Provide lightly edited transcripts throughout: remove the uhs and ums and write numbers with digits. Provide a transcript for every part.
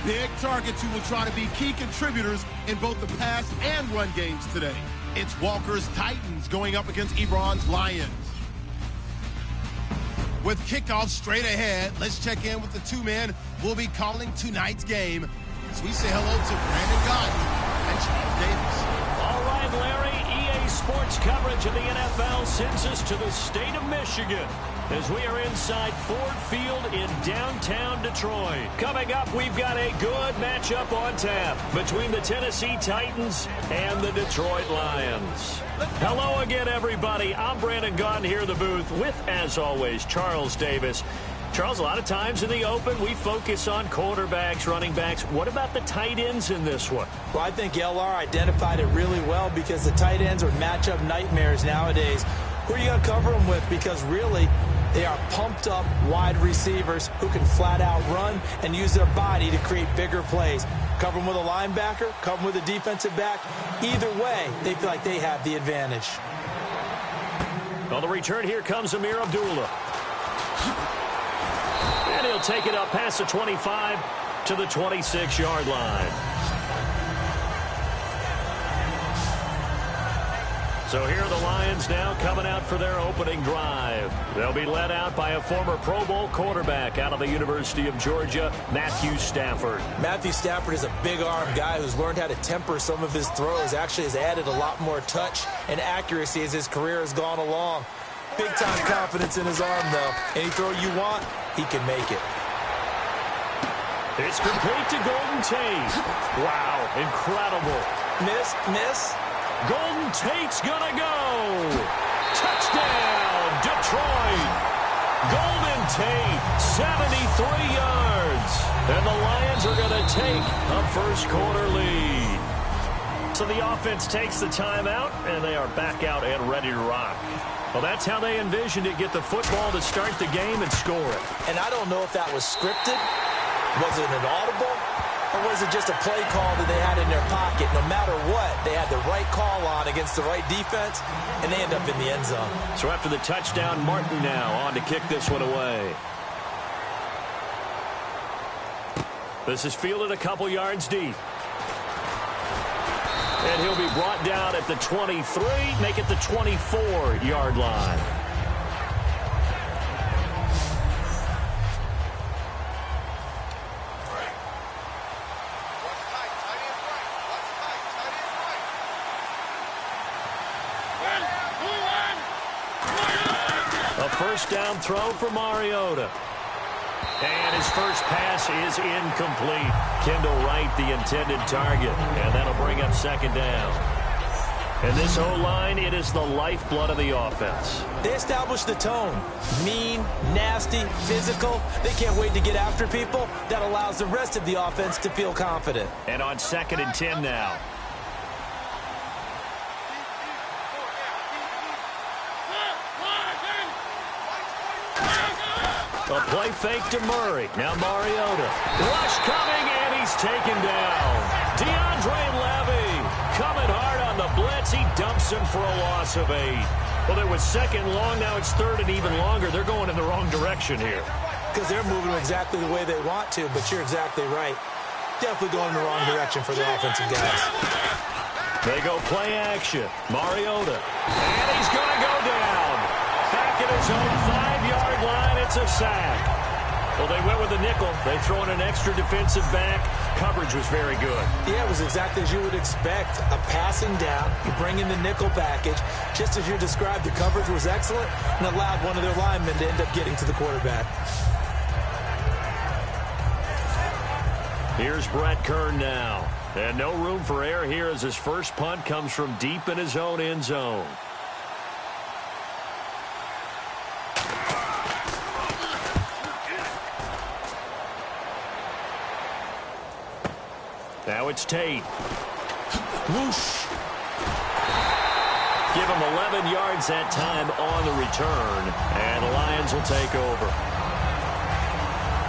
big targets who will try to be key contributors in both the pass and run games today. It's Walker's Titans going up against Ebron's Lions. With kickoff straight ahead, let's check in with the two men we'll be calling tonight's game as we say hello to Brandon Gaudin and Charles Davis. All right, Larry, EA Sports coverage of the NFL sends us to the state of Michigan as we are inside Ford Field in downtown Detroit. Coming up, we've got a good matchup on tap between the Tennessee Titans and the Detroit Lions. Hello again, everybody. I'm Brandon Gaudin here in the booth with, as always, Charles Davis. Charles, a lot of times in the open, we focus on quarterbacks, running backs. What about the tight ends in this one? Well, I think LR identified it really well because the tight ends are matchup nightmares nowadays. Who are you going to cover them with? Because really, they are pumped up wide receivers who can flat out run and use their body to create bigger plays. Cover them with a linebacker, cover them with a defensive back. Either way, they feel like they have the advantage. On the return, here comes Ameer Abdullah. And he'll take it up past the 25 to the 26-yard line. So here are the Lions now coming out for their opening drive. They'll be led out by a former Pro Bowl quarterback out of the University of Georgia, Matthew Stafford. Matthew Stafford is a big-arm guy who's learned how to temper some of his throws. Actually has added a lot more touch and accuracy as his career has gone along. Big-time confidence in his arm, though. Any throw you want, he can make it. It's complete to Golden Tate. Wow, incredible. Miss. Golden Tate's gonna go. Touchdown, Detroit. Golden Tate, 73 yards. And the Lions are gonna take a first-quarter lead. So the offense takes the timeout, and they are back out and ready to rock. Well, that's how they envisioned it, get the football to start the game and score it. And I don't know if that was scripted. Was it an audible? Or was it just a play call that they had in their pocket? No matter what, they had the right call on against the right defense, and they end up in the end zone. So after the touchdown, Martin now on to kick this one away. This is fielded a couple yards deep. And he'll be brought down at the 23, make it the 24-yard line. A first down throw for Mariota. And his first pass is incomplete. Kendall Wright, the intended target. And that'll bring up second down. And this O-line, it is the lifeblood of the offense. They establish the tone. Mean, nasty, physical. They can't wait to get after people. That allows the rest of the offense to feel confident. And on 2nd and 10 now. A play fake to Murray. Now Mariota. Rush coming, and he's taken down. DeAndre Levy coming hard on the blitz. He dumps him for a loss of 8. Well, there was second long. Now it's third and even longer. They're going in the wrong direction here. Because they're moving exactly the way they want to, but you're exactly right. Definitely going in the wrong direction for the offensive guys. They go play action. Mariota. And he's going to go down. Back at his own 5-yard line. It's a sack. Well, they went with a nickel. They throw in an extra defensive back. Coverage was very good. Yeah, it was exactly as you would expect. A passing down. You bring in the nickel package. Just as you described, the coverage was excellent and allowed one of their linemen to end up getting to the quarterback. Here's Brett Kern now. And no room for error here as his first punt comes from deep in his own end zone. Now it's Tate. Whoosh. Give him 11 yards that time on the return. And the Lions will take over.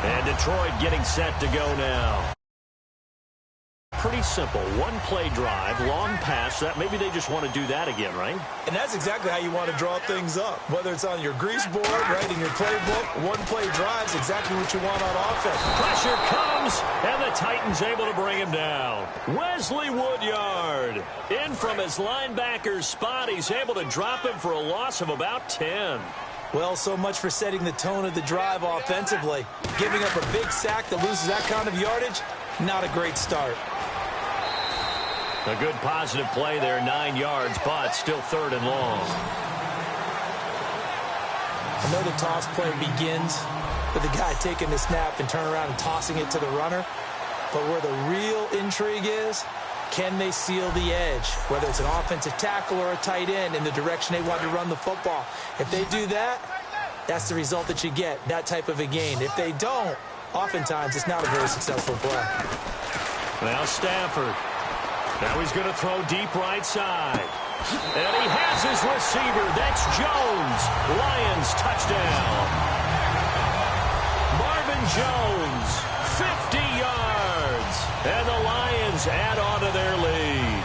And Detroit getting set to go now. Pretty pretty simple. One-play drive, long pass. That maybe they just want to do that again, right? And that's exactly how you want to draw things up. Whether it's on your grease board, right, in your playbook, one-play drive's exactly what you want on offense. Pressure comes, and the Titans able to bring him down. Wesley Woodyard in from his linebacker's spot. He's able to drop him for a loss of about 10. Well, so much for setting the tone of the drive offensively. Giving up a big sack that loses that kind of yardage, not a great start. A good positive play there, 9 yards, but still 3rd and long. I know the toss play begins with the guy taking the snap and turning around and tossing it to the runner. But where the real intrigue is, can they seal the edge? Whether it's an offensive tackle or a tight end in the direction they want to run the football. If they do that, that's the result that you get, that type of a gain. If they don't, oftentimes it's not a very successful play. Now Stafford. Now he's going to throw deep right side. And he has his receiver. That's Jones. Lions touchdown. Marvin Jones, 50 yards. And the Lions add on to their lead.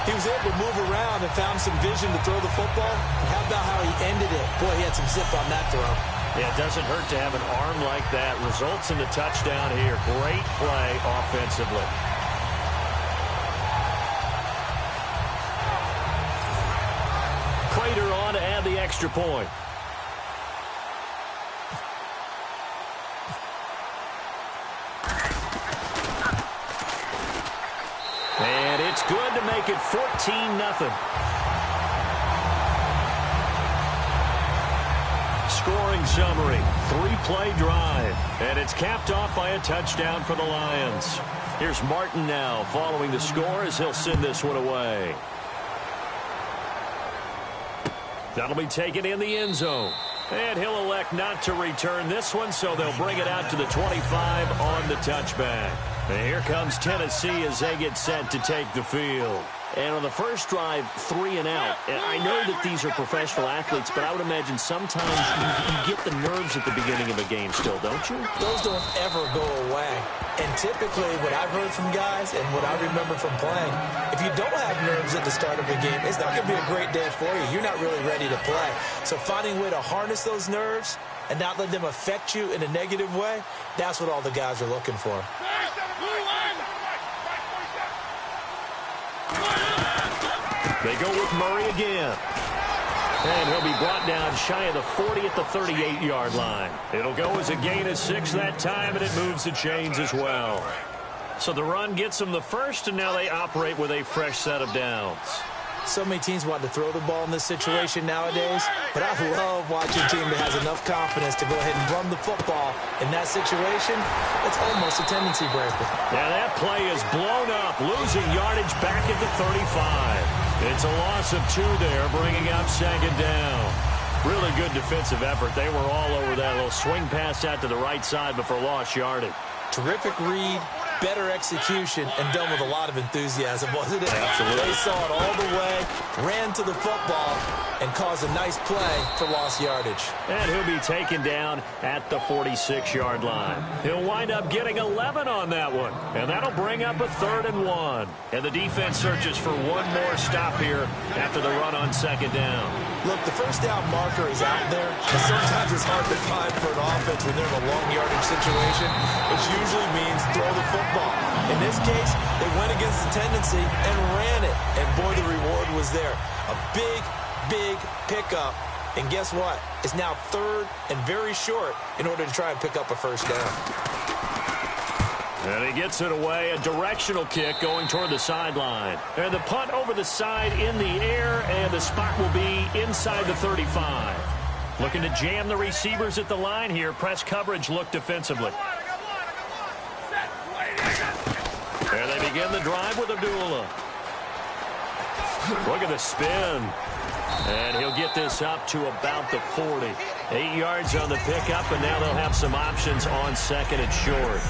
He was able to move around and found some vision to throw the football. And how about how he ended it? Boy, he had some zip on that throw. Yeah, it doesn't hurt to have an arm like that. Results in the touchdown here. Great play offensively. Prater on to add the extra point. And it's good to make it 14-0. Scoring summary, 3-play drive, and it's capped off by a touchdown for the Lions. Here's Martin now following the score as he'll send this one away. That'll be taken in the end zone. And he'll elect not to return this one, so they'll bring it out to the 25 on the touchback. And here comes Tennessee as they get set to take the field. And on the first drive, 3 and out. And I know that these are professional athletes, but I would imagine sometimes you get the nerves at the beginning of a game still, don't you? Those don't ever go away. And typically what I've heard from guys and what I remember from playing, if you don't have nerves at the start of a game, it's not going to be a great day for you. You're not really ready to play. So finding a way to harness those nerves and not let them affect you in a negative way, that's what all the guys are looking for. They go with Murray again. And he'll be brought down shy of the 40 at the 38-yard line. It'll go as a gain of 6 that time, and it moves the chains as well. So the run gets them the first, and now they operate with a fresh set of downs. So many teams want to throw the ball in this situation nowadays, but I love watching a team that has enough confidence to go ahead and run the football. In that situation, it's almost a tendency breaker. Now that play is blown up, losing yardage back at the 35. It's a loss of 2 there, bringing up 2nd down. Really good defensive effort. They were all over that little swing pass out to the right side before lost yardage. Terrific read, better execution, and done with a lot of enthusiasm, wasn't it? Absolutely. They saw it all the way, ran to the football, and caused a nice play for lost yardage. And he'll be taken down at the 46-yard line. He'll wind up getting 11 on that one, and that'll bring up a 3rd and 1. And the defense searches for one more stop here after the run on 2nd down. Look, the first down marker is out there, but sometimes it's hard to find for an offense when they're in a long yardage situation, which usually means throw the football. In this case, they went against the tendency and ran it, and boy, the reward was there. A big pickup, and guess what? It's now 3rd and very short in order to try and pick up a first down. And he gets it away, a directional kick going toward the sideline. And the punt over the side in the air, and the spot will be inside the 35. Looking to jam the receivers at the line here. Press coverage look defensively. And they begin the drive with Abdullah. Look at the spin. And he'll get this up to about the 40. 8 yards on the pickup, and now they'll have some options on 2nd and short.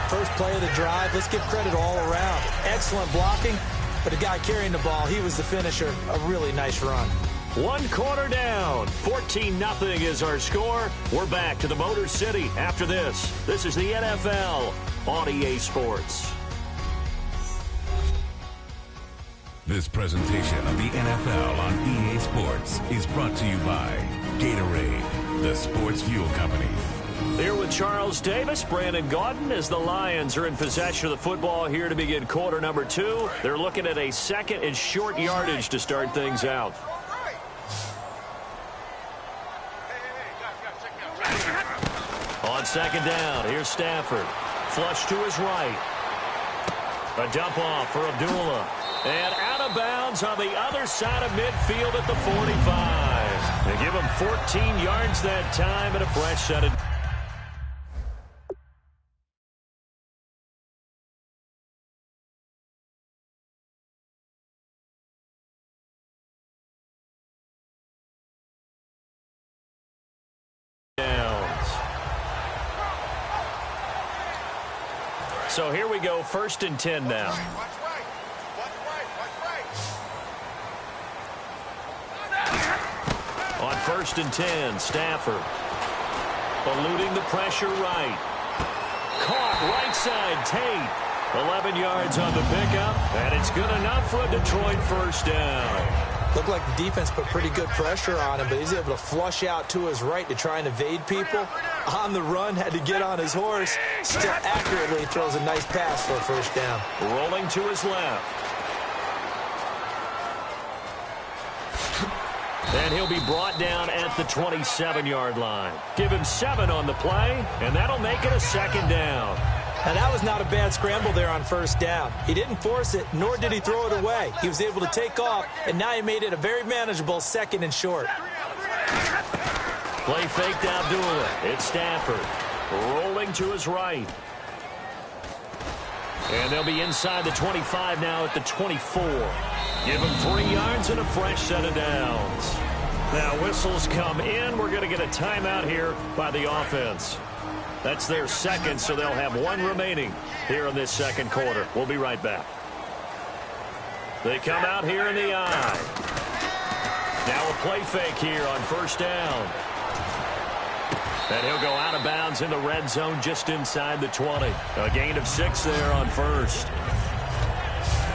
First play of the drive, let's give credit all around. Excellent blocking, but the guy carrying the ball, he was the finisher. A really nice run. 1 quarter down. 14-0 is our score. We're back to the Motor City after this. This is the NFL on EA Sports. This presentation of the NFL on EA Sports is brought to you by Gatorade, the sports fuel company. Here with Charles Davis, Brandon Gaudin, as the Lions are in possession of the football here to begin quarter number 2. They're looking at a second and short yardage to start things out. On second down, here's Stafford. Flush to his right. A dump off for Abdullah. And out of bounds on the other side of midfield at the 45. They give him 14 yards that time and a fresh set of... So here we go, 1st and 10 now. On 1st and 10, Stafford. Eluding the pressure right. Caught right side, Tate. 11 yards on the pickup, and it's good enough for a Detroit first down. Looked like the defense put pretty good pressure on him, but he's able to flush out to his right to try and evade people. On the run, had to get on his horse. Still accurately throws a nice pass for a first down. Rolling to his left. And he'll be brought down at the 27-yard line. Give him 7 on the play, and that'll make it a second down. And that was not a bad scramble there on first down. He didn't force it, nor did he throw it away. He was able to take off, and now he made it a very manageable second and short. Play fake to Abdullah. It's Stafford. Rolling to his right. And they'll be inside the 25 now at the 24. Give him 3 yards and a fresh set of downs. Now whistles come in. We're going to get a timeout here by the offense. That's their second, so they'll have 1 remaining here in this second quarter. We'll be right back. They come out here in the eye. Now a play fake here on first down. And he'll go out of bounds in the red zone just inside the 20. A gain of 6 there on first.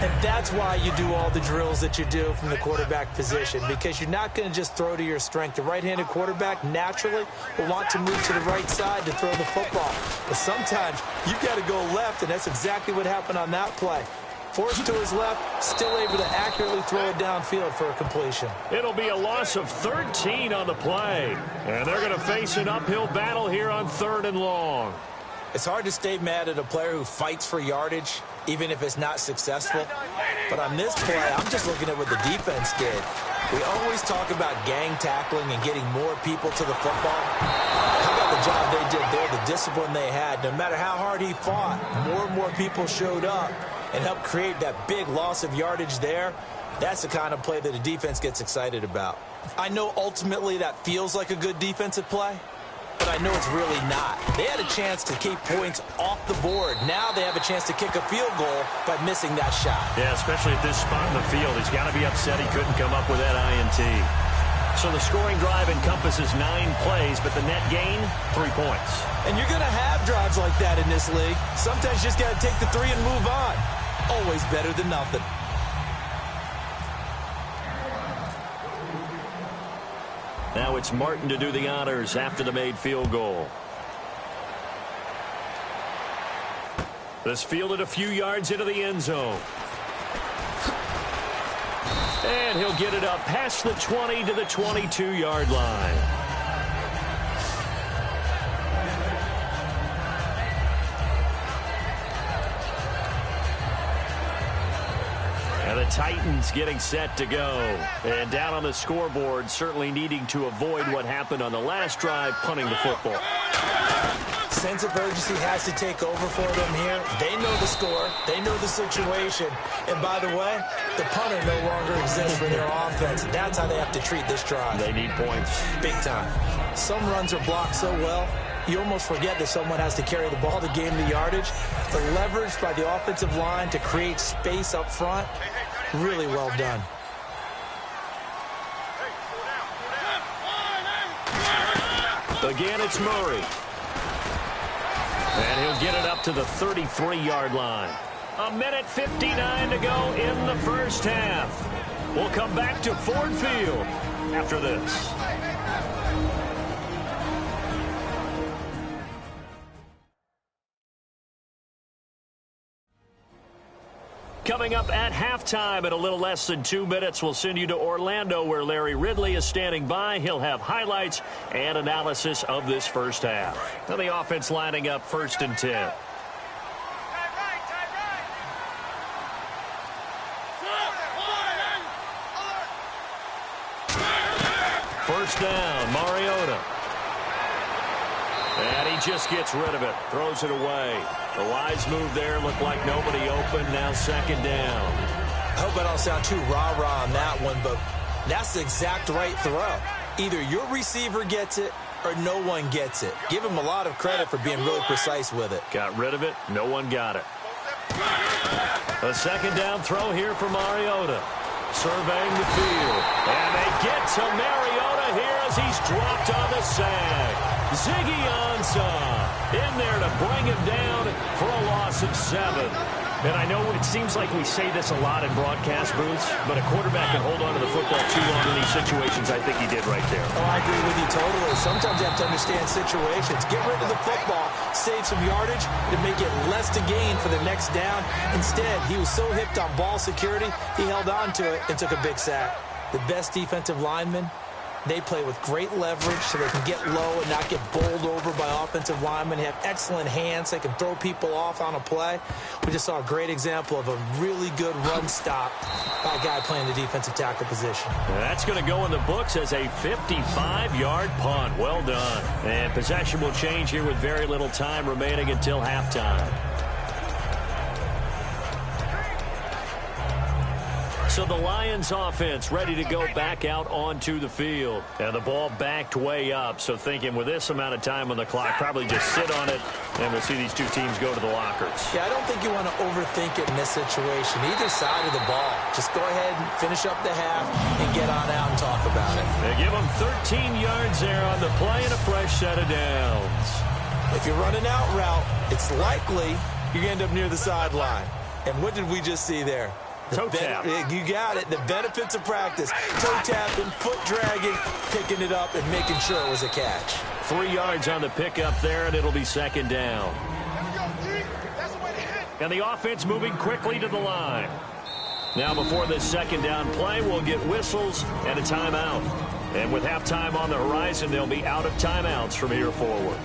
And that's why you do all the drills that you do from the quarterback position, because you're not going to just throw to your strength. The right-handed quarterback naturally will want to move to the right side to throw the football. But sometimes you've got to go left, and that's exactly what happened on that play. Forced to his left, still able to accurately throw it downfield for a completion. It'll be a loss of 13 on the play. And they're going to face an uphill battle here on 3rd and long. It's hard to stay mad at a player who fights for yardage, even if it's not successful. But on this play, I'm just looking at what the defense did. We always talk about gang tackling and getting more people to the football. How about the job they did there, the discipline they had? No matter how hard he fought, more and more people showed up and helped create that big loss of yardage there. That's the kind of play that the defense gets excited about. I know ultimately that feels like a good defensive play, but I know it's really not. They had a chance to keep points off the board. Now they have a chance to kick a field goal by missing that shot. Yeah, especially at this spot in the field. He's got to be upset he couldn't come up with that INT. So the scoring drive encompasses 9 plays, but the net gain, 3 points. And you're going to have drives like that in this league. Sometimes you just got to take the 3 and move on. Always better than nothing. Now it's Martin to do the honors after the made field goal. This fielded a few yards into the end zone. And he'll get it up past the 20 to the 22-yard line. And the Titans getting set to go. And down on the scoreboard, certainly needing to avoid what happened on the last drive, punting the football. Sense of urgency has to take over for them here. They know the score. They know the situation. And by the way, the punter no longer exists for their offense. That's how they have to treat this drive. They need points. Big time. Some runs are blocked so well, you almost forget that someone has to carry the ball to gain the yardage. The leverage by the offensive line to create space up front, really well done. Again, it's Murray. And he'll get it up to the 33-yard line. A minute 59 to go in the first half. We'll come back to Ford Field after this. Coming up at halftime in a little less than 2 minutes, we'll send you to Orlando where Larry Ridley is standing by. He'll have highlights and analysis of this first half. Now the offense lining up 1st and 10. First down, Mariota. And he just gets rid of it, throws it away. The wise move there, looked like nobody open, now 2nd down. I hope I don't sound too rah-rah on that one, but that's the exact right throw. Either your receiver gets it or no one gets it. Give him a lot of credit for being really precise with it. Got rid of it, no one got it. A 2nd down throw here for Mariota. Surveying the field. And they get to Mariota here as he's dropped on the sack. Ziggy Ansah in there to bring him down for a loss of 7. And I know it seems like we say this a lot in broadcast booths, but a quarterback can hold on to the football too long in these situations. I think he did right there. Oh, I agree with you totally. Sometimes you have to understand situations. Get rid of the football, save some yardage to make it less to gain for the next down. Instead, he was so hipped on ball security, he held on to it and took a big sack. The best defensive linemen, they play with great leverage so they can get low and not get bowled over by offensive linemen. They have excellent hands. They can throw people off on a play. We just saw a great example of a really good run stop by a guy playing the defensive tackle position. That's going to go in the books as a 55-yard punt. Well done. And possession will change here with very little time remaining until halftime. So the Lions offense ready to go back out onto the field. And the ball backed way up. So thinking with this amount of time on the clock, probably just sit on it. And we'll see these two teams go to the lockers. Yeah, I don't think you want to overthink it in this situation. Either side of the ball. Just go ahead and finish up the half and get on out and talk about it. They give them 13 yards there on the play and a fresh set of downs. If you're running out route, it's likely you end up near the sideline. And what did we just see there? Toe tap. You got it. The benefits of practice. Toe tapping, foot dragging, picking it up, and making sure it was a catch. 3 yards on the pickup there, and it'll be 2nd down. And the offense moving quickly to the line. Now before this 2nd down play, we'll get whistles and a timeout. And with halftime on the horizon, they'll be out of timeouts from here forward.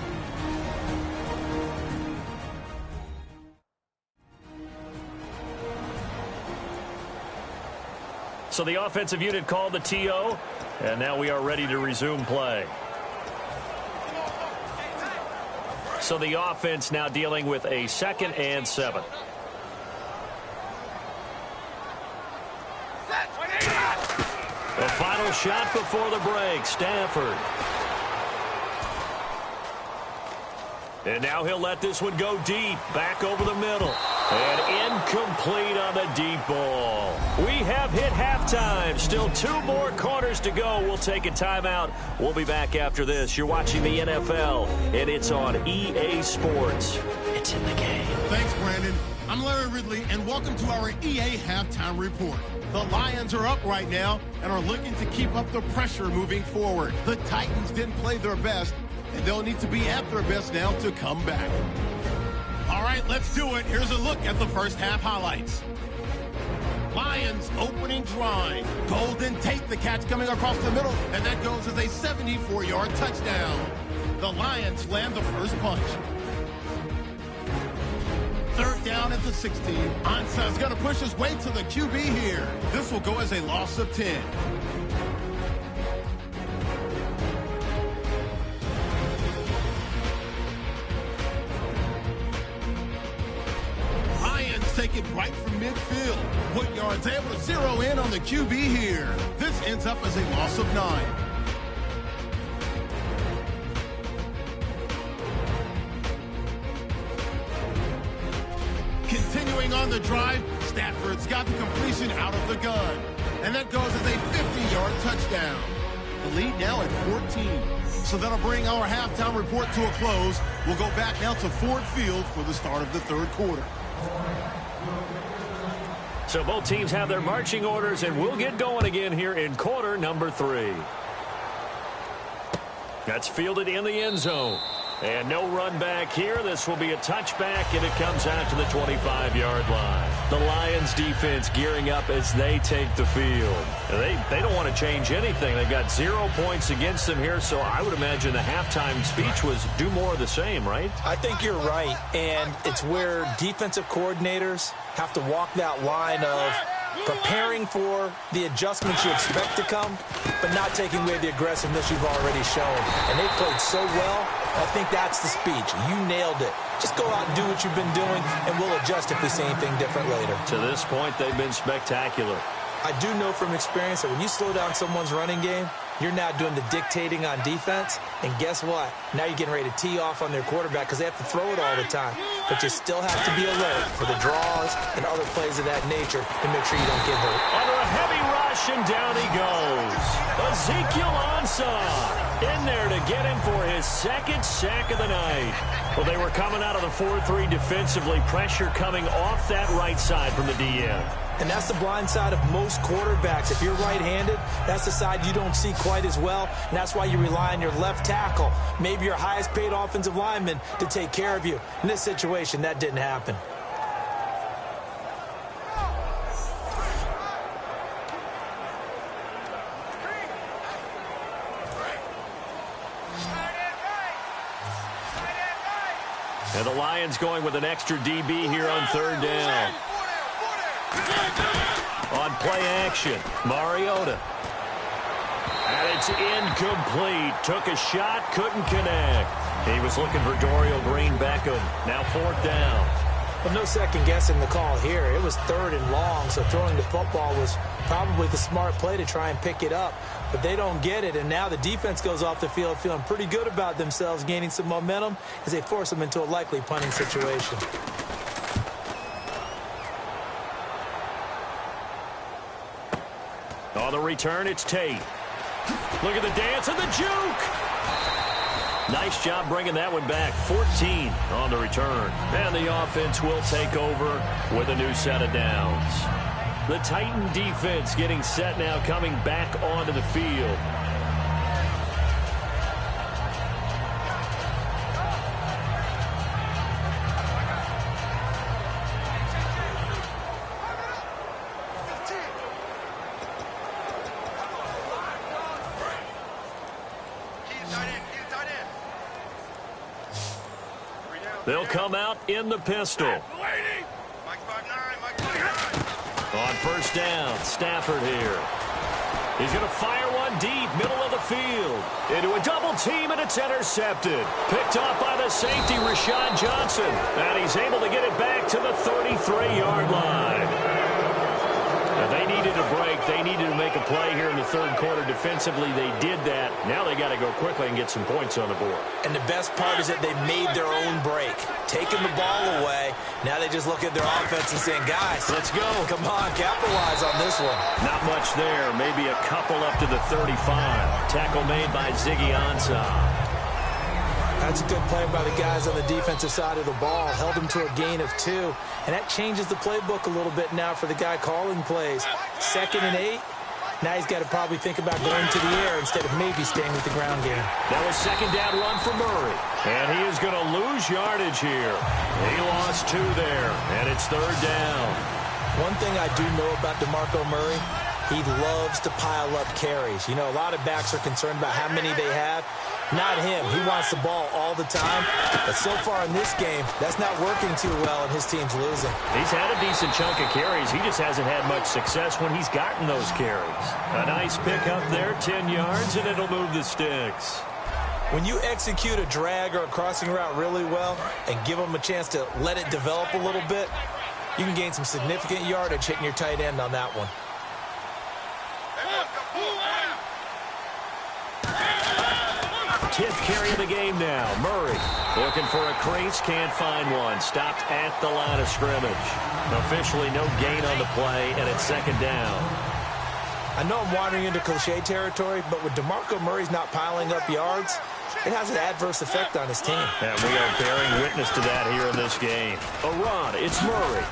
So the offensive unit called the TO, and now we are ready to resume play. So the offense now dealing with a 2nd and 7. The final shot before the break, Stafford. And now he'll let this one go deep, back over the middle. And incomplete on the deep ball. We have hit halftime. Still 2 more quarters to go. We'll take a timeout. We'll be back after this. You're watching the NFL, and it's on EA Sports. It's in the game. Thanks, Brandon. I'm Larry Ridley, and welcome to our EA Halftime Report. The Lions are up right now and are looking to keep up the pressure moving forward. The Titans didn't play their best, and they'll need to be at their best now to come back. All right, let's do it. Here's a look at the first half highlights. Lions opening drive. Golden Tate, the catch coming across the middle, and that goes as a 74-yard touchdown. The Lions land the first punch. 3rd down at the 16. Ansah's going to push his way to the QB here. This will go as a loss of 10. Take it right from midfield. Woodyard's able to zero in on the QB here. This ends up as a loss of 9. Continuing on the drive, Stafford's got the completion out of the gun. And that goes as a 50-yard touchdown. The lead now at 14. So that'll bring our halftime report to a close. We'll go back now to Ford Field for the start of the 3rd quarter. So both teams have their marching orders, and we'll get going again here in quarter number 3. That's fielded in the end zone. And no run back here. This will be a touchback, and it comes out to the 25-yard line. The Lions defense gearing up as they take the field. They don't want to change anything. They've got 0 points against them here, so I would imagine the halftime speech was do more of the same, right? I think you're right, and it's where defensive coordinators have to walk that line of preparing for the adjustments you expect to come, but not taking away the aggressiveness you've already shown. And they played so well, I think that's the speech. You nailed it. Just go out and do what you've been doing, and we'll adjust if we see anything different later. To this point, they've been spectacular. I do know from experience that when you slow down someone's running game, you're now doing the dictating on defense, and guess what? Now you're getting ready to tee off on their quarterback because they have to throw it all the time. But you still have to be alert for the draws and other plays of that nature to make sure you don't get hurt. Under a heavy rush, and down he goes. Ezekiel Ansah in there to get him for his second sack of the night. Well, they were coming out of the 4-3 defensively. Pressure coming off that right side from the DN. And that's the blind side of most quarterbacks. If you're right-handed, that's the side you don't see quite as well. And that's why you rely on your left tackle, maybe your highest-paid offensive lineman, to take care of you. In this situation, that didn't happen. And the Lions going with an extra DB here on 3rd down. On play action, Mariota. And it's incomplete. Took a shot, couldn't connect. He was looking for Dorial Green-Beckham. Now 4th down. Well, no second guessing the call here. It was 3rd and long, so throwing the football was probably the smart play to try and pick it up. But they don't get it, and now the defense goes off the field feeling pretty good about themselves, gaining some momentum as they force them into a likely punting situation. On the return, it's Tate. Look at the dance and the juke. Nice job bringing that one back. 14 on the return. And the offense will take over with a new set of downs. The Titan defense getting set now, coming back onto the field. They'll come out in the pistol. On 1st down, Stafford here. He's going to fire one deep, middle of the field. Into a double team, and it's intercepted. Picked off by the safety, Rashad Johnson. And he's able to get it back to the 33-yard line. Now, they needed a break. They needed to make a play here in the 3rd quarter. Defensively, they did that. Now they got to go quickly and get some points on the board. And the best part is that they made their own break. Taking the ball away. Now they just look at their offense and saying, guys, let's go. Come on, capitalize on this one. Not much there. Maybe a couple up to the 35. Tackle made by Ziggy Ansah. That's a good play by the guys on the defensive side of the ball. Held them to a gain of 2. And that changes the playbook a little bit now for the guy calling plays. 2nd and 8. Now he's got to probably think about going to the air instead of maybe staying with the ground game. That was 2nd down run for Murray. And he is going to lose yardage here. He lost 2 there. And it's 3rd down. One thing I do know about DeMarco Murray, he loves to pile up carries. You know, a lot of backs are concerned about how many they have. Not him. He wants the ball all the time. But so far in this game, that's not working too well, and his team's losing. He's had a decent chunk of carries. He just hasn't had much success when he's gotten those carries. A nice pick up there, 10 yards, and it'll move the sticks. When you execute a drag or a crossing route really well and give them a chance to let it develop a little bit, you can gain some significant yardage hitting your tight end on that one. 10th carry of the game now. Murray looking for a crease, can't find one. Stopped at the line of scrimmage. Officially no gain on the play, and it's 2nd down. I know I'm wandering into cliche territory, but with DeMarco Murray's not piling up yards, it has an adverse effect on his team. And we are bearing witness to that here in this game. A run, it's Murray.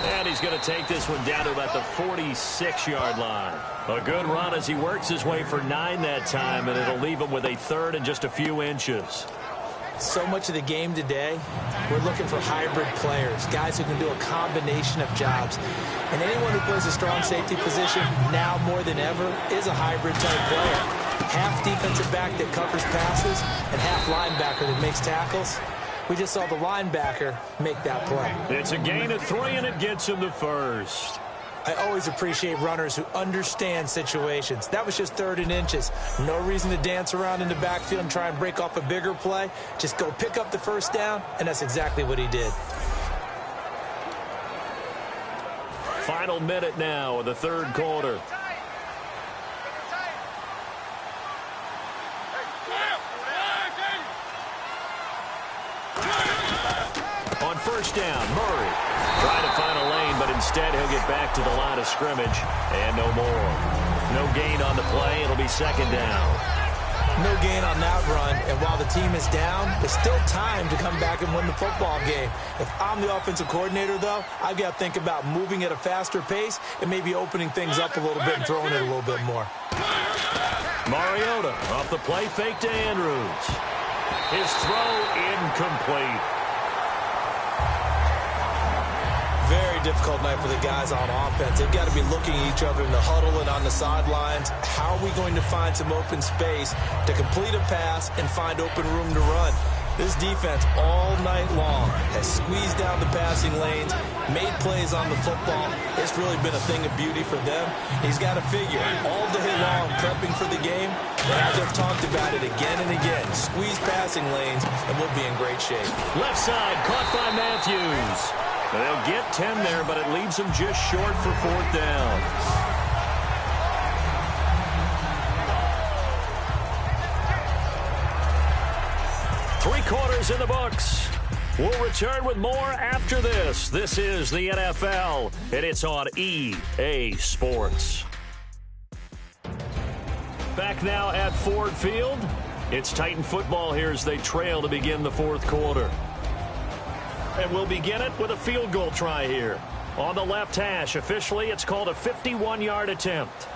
And he's going to take this one down to about the 46-yard line. A good run as he works his way for 9 that time, and it'll leave him with a third and just a few inches. So much of the game today, we're looking for hybrid players, guys who can do a combination of jobs. And anyone who plays a strong safety position now more than ever is a hybrid type player. Half defensive back that covers passes and half linebacker that makes tackles. We just saw the linebacker make that play. It's a gain of 3, and it gets him the first. I always appreciate runners who understand situations. That was just 3rd and inches. No reason to dance around in the backfield and try and break off a bigger play. Just go pick up the first down, and that's exactly what he did. Final minute now of the 3rd quarter. On first down, Murray trying to find a lane, but instead he'll get back to the line of scrimmage, and no more. No gain on the play. It'll be 2nd down. No gain on that run, and while the team is down, there's still time to come back and win the football game. If I'm the offensive coordinator, though, I've got to think about moving at a faster pace and maybe opening things up a little bit and throwing it a little bit more. Mariota off the play fake to Andrews. His throw incomplete. Very difficult night for the guys on offense. They've got to be looking at each other in the huddle and on the sidelines. How are we going to find some open space to complete a pass and find open room to run? This defense all night long has squeezed down the passing lanes, made plays on the football. It's really been a thing of beauty for them. He's got to figure all day long prepping for the game. Now they've talked about it again and again. Squeeze passing lanes, and we'll be in great shape. Left side caught by Matthews. They'll get 10 there, but it leaves them just short for 4th down. Three-quarters in the books. We'll return with more after this. This is the NFL, and it's on EA Sports. Back now at Ford Field. It's Titan football here as they trail to begin the 4th quarter. And we'll begin it with a field goal try here. On the left hash, officially, it's called a 51-yard attempt.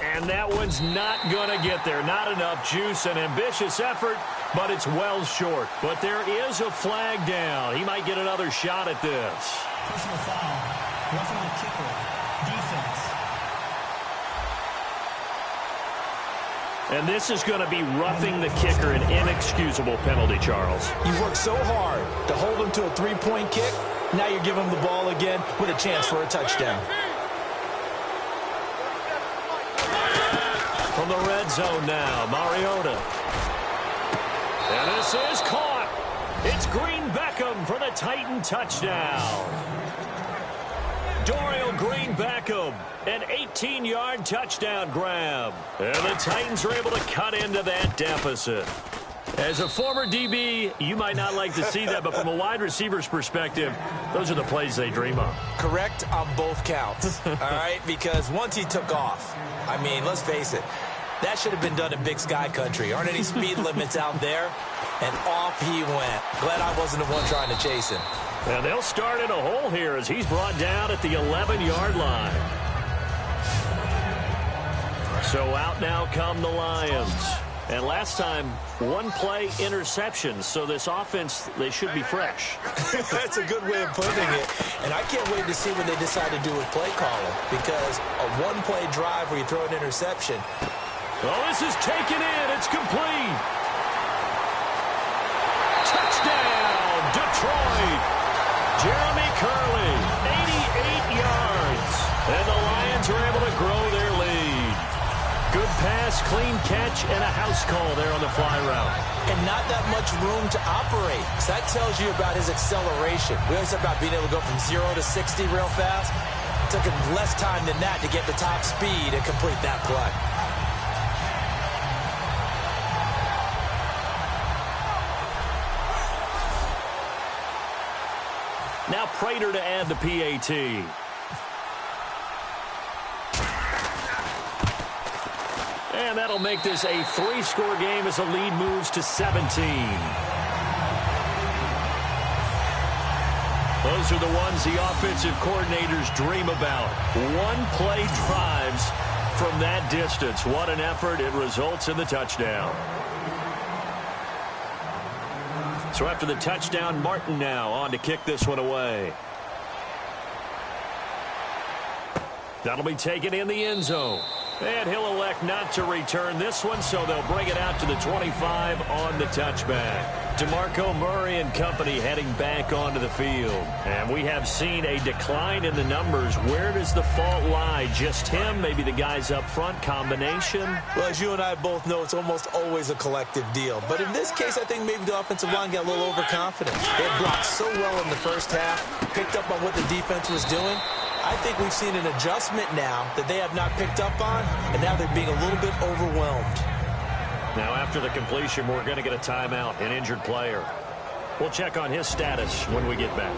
And that one's not going to get there. Not enough juice. An ambitious effort, but it's well short. But there is a flag down. He might get another shot at this. Personal foul. Roughing the kicker. Defense. And this is going to be roughing the kicker, an inexcusable penalty, Charles. You worked so hard to hold him to a 3-point kick. Now you're giving him the ball again with a chance for a touchdown. From the red zone now, Mariota. And this is caught. It's Green Beckham for the Titan touchdown. Dorial Green Beckham, an 18-yard touchdown grab. And the Titans are able to cut into that deficit. As a former DB, you might not like to see that, but from a wide receiver's perspective, those are the plays they dream of. Correct on both counts, all right? Because once he took off, I mean, let's face it, that should have been done in Big Sky Country. Aren't any speed limits out there? And off he went. Glad I wasn't the one trying to chase him. And they'll start in a hole here as he's brought down at the 11-yard line. So out now come the Lions. And last time, one-play interception. So this offense, they should be fresh. That's a good way of putting it. And I can't wait to see what they decide to do with play calling. Because a one-play drive where you throw an interception. Oh, this is taken in. It's complete. Touchdown, Detroit. Jeremy Curley, 88 yards. And the Lions are able to grow their lead. Good pass, clean catch, and a house call there on the fly route. And not that much room to operate. So that tells you about his acceleration. We always talk about being able to go from 0 to 60 real fast. It took him less time than that to get the top speed and complete that play. Now Prater to add the PAT. And that'll make this a 3-score game as the lead moves to 17. Those are the ones the offensive coordinators dream about. One-play drives from that distance. What an effort. It results in the touchdown. So after the touchdown, Martin now on to kick this one away. That'll be taken in the end zone. And he'll elect not to return this one, so they'll bring it out to the 25 on the touchback. DeMarco Murray and company heading back onto the field. And we have seen a decline in the numbers. Where does the fault lie? Just him? Maybe the guys up front? Combination? Well, as you and I both know, it's almost always a collective deal. But in this case, I think maybe the offensive line got a little overconfident. They had blocked so well in the first half, picked up on what the defense was doing. I think we've seen an adjustment now that they have not picked up on, and now they're being a little bit overwhelmed. Now, after the completion, we're going to get a timeout, an injured player. We'll check on his status when we get back.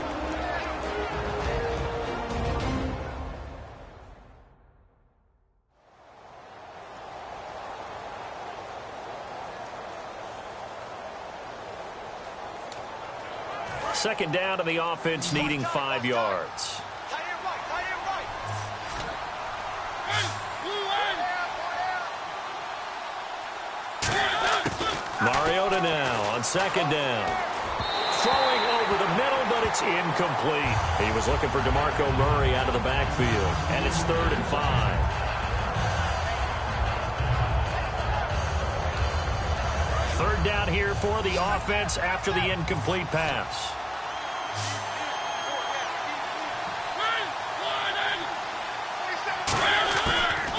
Second down to the offense, needing 5 yards. Mariota now on second down. Throwing over the middle, but it's incomplete. He was looking for DeMarco Murray out of the backfield, and it's 3rd and 5. Third down here for the offense after the incomplete pass.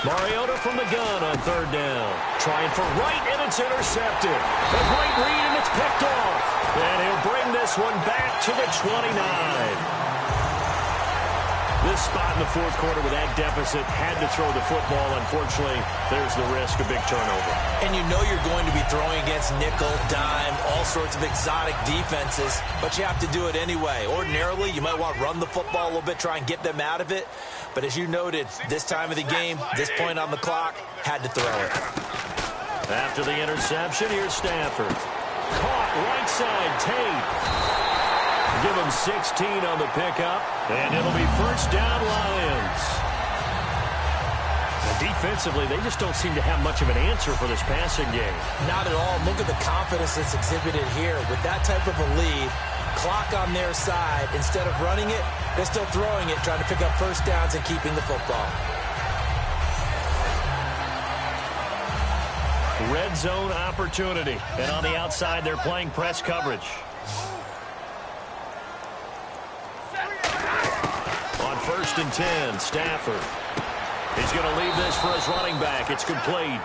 Mariota from the gun on 3rd down. Trying for right, and it's intercepted. A great read, and it's picked off. And he'll bring this one back to the 29. This spot in the fourth quarter with that deficit, had to throw the football. Unfortunately, there's the risk of big turnover. And you know you're going to be throwing against nickel, dime, all sorts of exotic defenses, but you have to do it anyway. Ordinarily, you might want to run the football a little bit, try and get them out of it. But as you noted, this time of the game, this point on the clock, had to throw it. After the interception, here's Stafford. Caught right side, Tate. Give him 16 on the pickup, and it'll be first down Lions. Now, defensively, they just don't seem to have much of an answer for this passing game. Not at all. Look at the confidence that's exhibited here. With that type of a lead, clock on their side, instead of running it, they're still throwing it, trying to pick up first downs and keeping the football. Red zone opportunity. And on the outside, they're playing press coverage. On 1st and 10, Stafford. He's going to leave this for his running back. It's complete.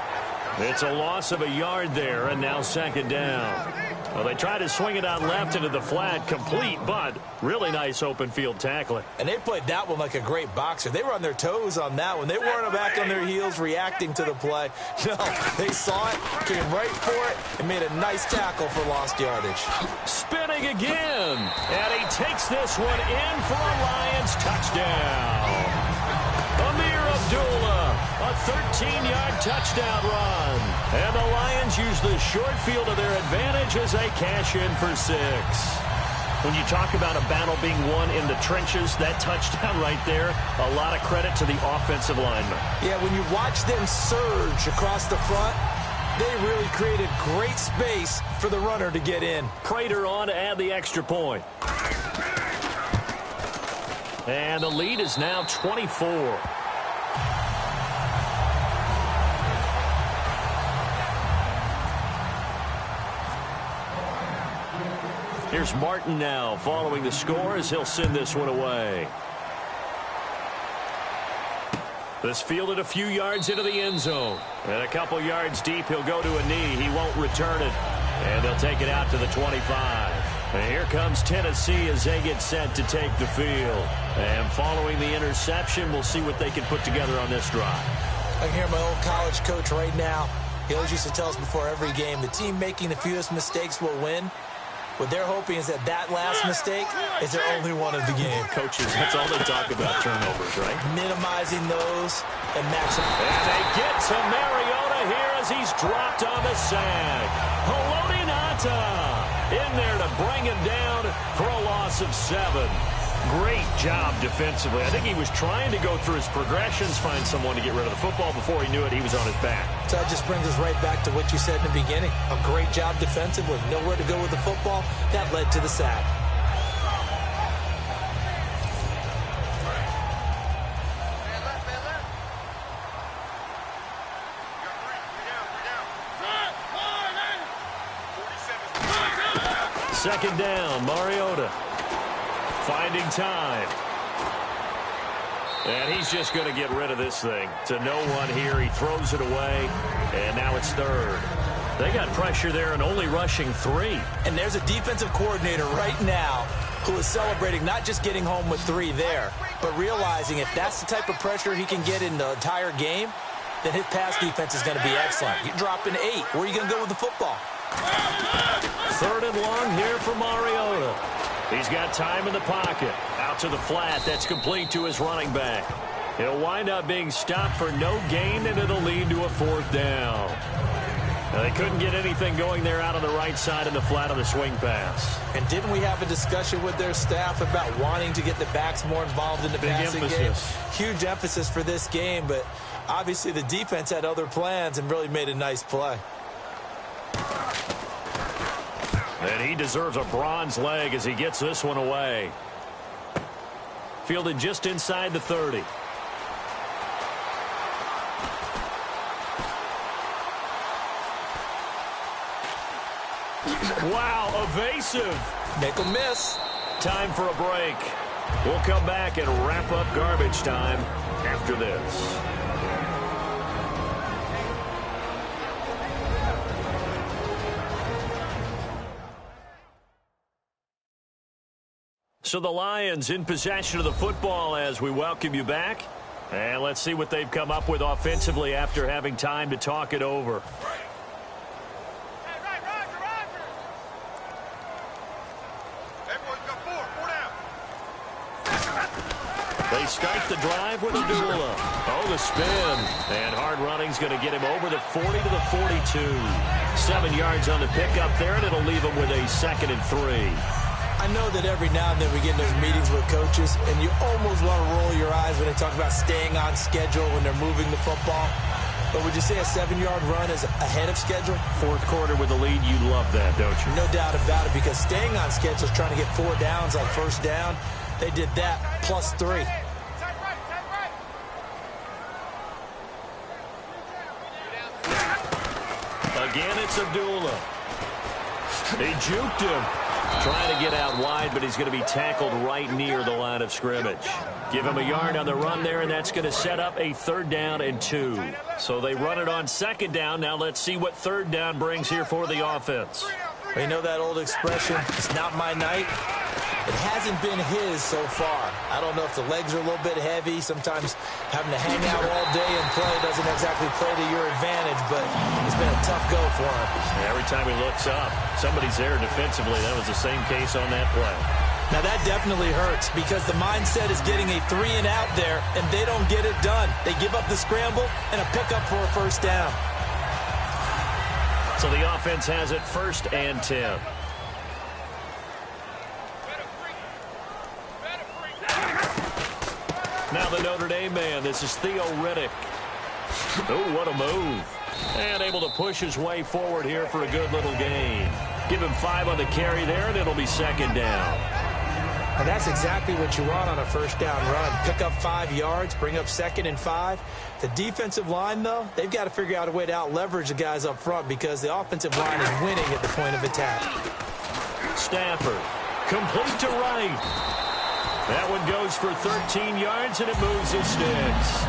It's a loss of a yard there, and now 2nd down. Well, they tried to swing it out left into the flat, complete, but really nice open field tackling. And they played that one like a great boxer. They were on their toes on that one. They weren't back on their heels reacting to the play. No, they saw it, came right for it, and made a nice tackle for lost yardage. Spinning again, and he takes this one in for a Lions touchdown. Amir Abdullah, a 13-yard touchdown run. And the Lions use the short field to their advantage as they cash in for 6. When you talk about a battle being won in the trenches, that touchdown right there, a lot of credit to the offensive linemen. Yeah, when you watch them surge across the front, they really created great space for the runner to get in. Prater on to add the extra point. And the lead is now 24. Here's Martin now following the score as he'll send this one away. This fielded a few yards into the end zone. And a couple yards deep, he'll go to a knee. He won't return it. And they'll take it out to the 25. And here comes Tennessee as they get set to take the field. And following the interception, we'll see what they can put together on this drive. I can hear my old college coach right now. He always used to tell us before every game, the team making the fewest mistakes will win. What they're hoping is that last mistake is their only one of the game. Coaches, that's all they talk about, turnovers, right? Minimizing those and maximizing. And they get to Mariota. here as he's dropped on the sack. Haloti Ngata in there to bring him down for a loss of 7. Great job defensively. I think he was trying to go through his progressions, find someone to get rid of the football. Before he knew it, he was on his back. So that just brings us right back to what you said in the beginning. A great job defensively. Nowhere to go with the football. That led to the sack. Second down, Mariota finding time. And he's just going to get rid of this thing. To no one here. He throws it away, and now it's third. They got pressure there and only rushing 3. And there's a defensive coordinator right now who is celebrating not just getting home with 3 there, but realizing if that's the type of pressure he can get in the entire game, then his pass defense is going to be excellent. You drop in 8. Where are you going to go with the football? Third and long here for Mariota. He's got time in the pocket. Out to the flat. That's complete to his running back. He'll wind up being stopped for no gain, and it'll lead to a 4th down. Now, they couldn't get anything going there out on the right side in the flat of the swing pass. And didn't we have a discussion with their staff about wanting to get the backs more involved in the passing game? Huge emphasis for this game, but obviously the defense had other plans and really made a nice play. And he deserves a bronze leg as he gets this one away. Fielded just inside the 30. Wow, evasive. Make a miss. Time for a break. We'll come back and wrap up garbage time after this. So the Lions in possession of the football as we welcome you back. And let's see what they've come up with offensively after having time to talk it over. They start the drive with Abdullah. Oh, the spin. And hard running's going to get him over the 40 to the 42. 7 yards on the pickup there, and it'll leave him with a 2nd and 3. I know that every now and then we get in those meetings with coaches, and you almost want to roll your eyes when they talk about staying on schedule when they're moving the football. But would you say a 7-yard run is ahead of schedule? 4th quarter with the lead, you love that, don't you? No doubt about it, because staying on schedule is trying to get 4 downs on first down. They did that plus 3. Again, it's Abdullah. They juked him. Trying to get out wide, but he's going to be tackled right near the line of scrimmage. Give him a yard on the run there, and that's going to set up a 3rd down and 2. So they run it on 2nd down. Now let's see what 3rd down brings here for the offense. Well, you know that old expression, it's not my night? It hasn't been his so far. I don't know if the legs are a little bit heavy. Sometimes having to hang out all day and play doesn't exactly play to your advantage, but it's been a tough go for him. Every time he looks up, somebody's there defensively. That was the same case on that play. Now that definitely hurts because the mindset is getting a 3 and out there, and they don't get it done. They give up the scramble and a pickup for a 1st down. So the offense has it 1st and 10. Now the Notre Dame man, this is Theo Riddick. Oh, what a move. And able to push his way forward here for a good little gain. Give him 5 on the carry there, and it'll be 2nd down. And that's exactly what you want on a 1st down run. Pick up 5 yards, bring up 2nd and 5. The defensive line, though, they've got to figure out a way to out-leverage the guys up front because the offensive line is winning at the point of attack. Stafford, complete to Wright. That one goes for 13 yards, and it moves the sticks.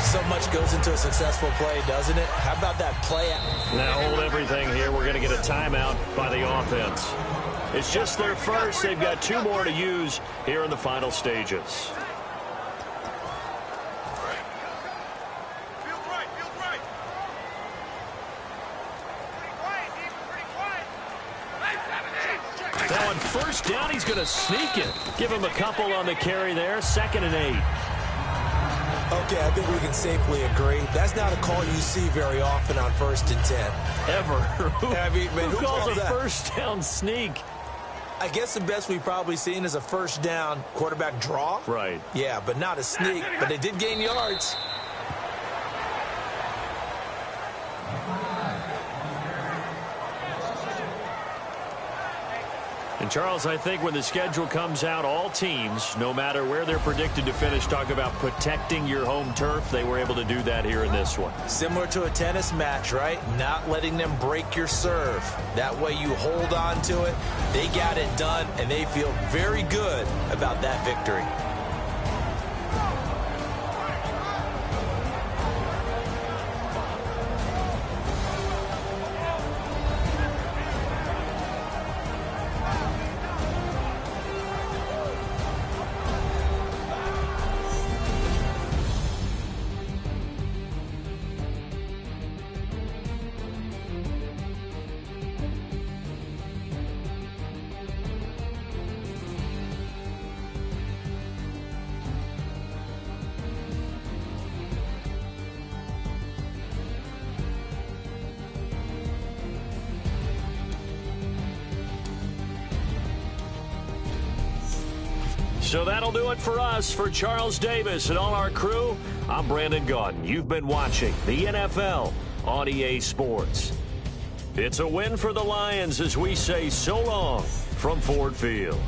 So much goes into a successful play, doesn't it? How about that play? Now hold everything here. We're going to get a timeout by the offense. It's just their first. They've got 2 more to use here in the final stages. Now on 1st down, he's going to sneak it. Give him a couple on the carry there. 2nd and 8. Okay, I think we can safely agree. That's not a call you see very often on 1st and 10. Ever. I mean, man, who calls a that? first down sneak? I guess the best we've probably seen is a first down quarterback draw. Right. Yeah, but not a sneak. But they did gain yards. And, Charles, I think when the schedule comes out, all teams, no matter where they're predicted to finish, talk about protecting your home turf. They were able to do that here in this one. Similar to a tennis match, right? Not letting them break your serve. That way you hold on to it. They got it done, and they feel very good about that victory. So that'll do it for us. For Charles Davis and all our crew, I'm Brandon Gaudin. You've been watching the NFL on EA Sports. It's a win for the Lions as we say so long from Ford Field.